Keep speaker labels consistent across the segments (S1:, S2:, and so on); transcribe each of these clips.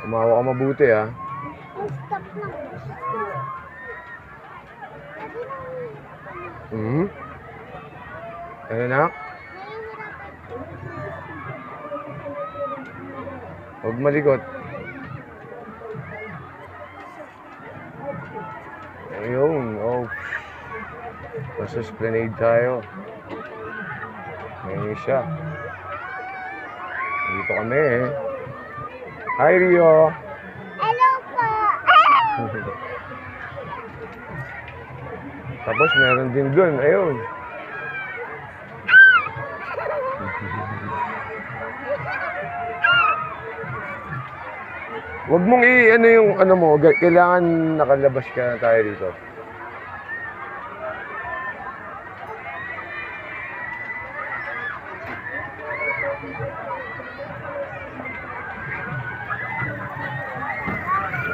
S1: Umawa ka mabuti, ha?
S2: Stop lang.
S1: Hmm? Ano na? Huwag malikot. Ayun, oh. Nasa Esplanade tayo. Ngayon siya. Dito kami, eh. Hi, Rio!
S2: Hello po!
S1: Tapos meron din dun, ayun. Huwag mong ano yung ano mo, kailangan nakalabas ka na tayo dito.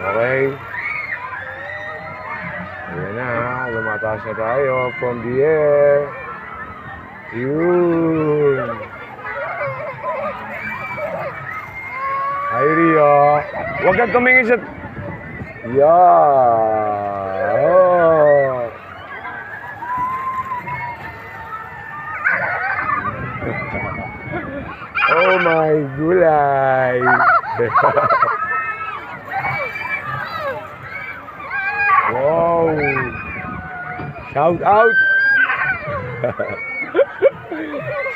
S1: Okay. Ayan na, lumataas na tayo from the air. Yun. Hi, Rio. Huwag kang tumingin sa... Yeah. Oh. Oh my gulay. Wow. Shout out.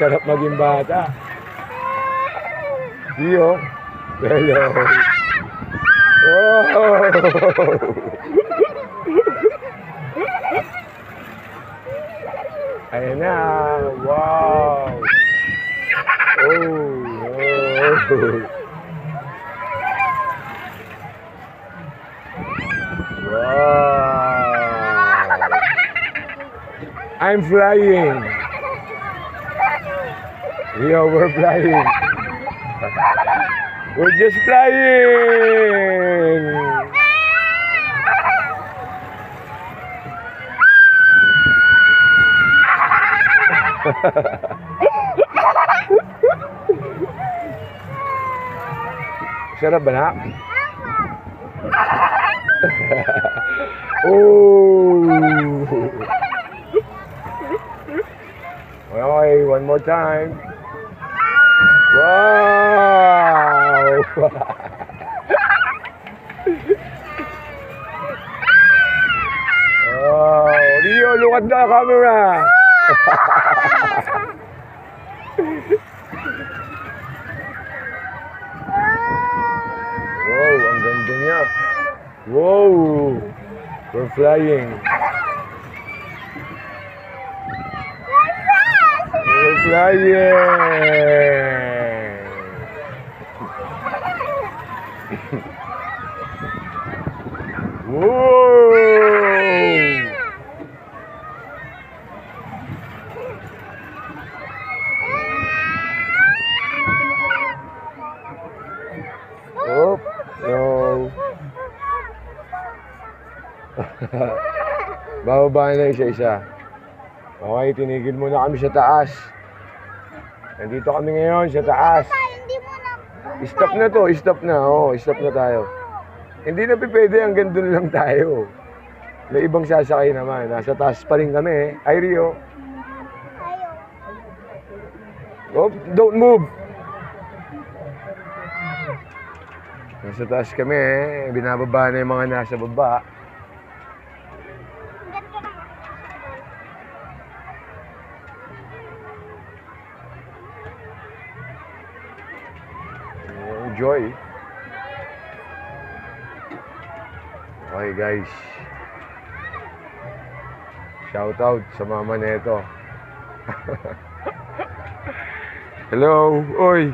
S1: Sarap maging bata. Rio. Hello. Oh. Ayan na. Wow. Oh. Wow. I'm flying. Rio, we're flying. We're just flying. Sarap ba na? Oh. Okay, one more time. Wow! Oh, Rio, look at the camera. Wow, ang ganda niya. Wow! We're flying. We're flying. Whoa! Oh, no. Bababa na isa-isa. Okay, tinigil muna kami sa taas. Nandito kami ngayon sa taas.
S2: Hindi mo na...
S1: Stop na to, stop na. Oh, stop na tayo. Hindi na pwede, hanggang doon lang tayo. May ibang sasakay naman. Nasa taas pa rin kami. Ay, Rio. Oh, don't move. Nasa taas kami, eh. Binababa na yung mga nasa baba. Enjoy. Okay, guys. Shout out sa mama neto. Hello. Oy.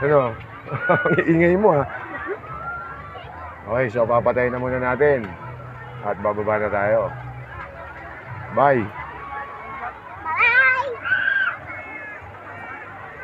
S1: Ano? Ang iingay mo, ha. Okay, so papatayin na muna natin. At bababa na tayo. Bye.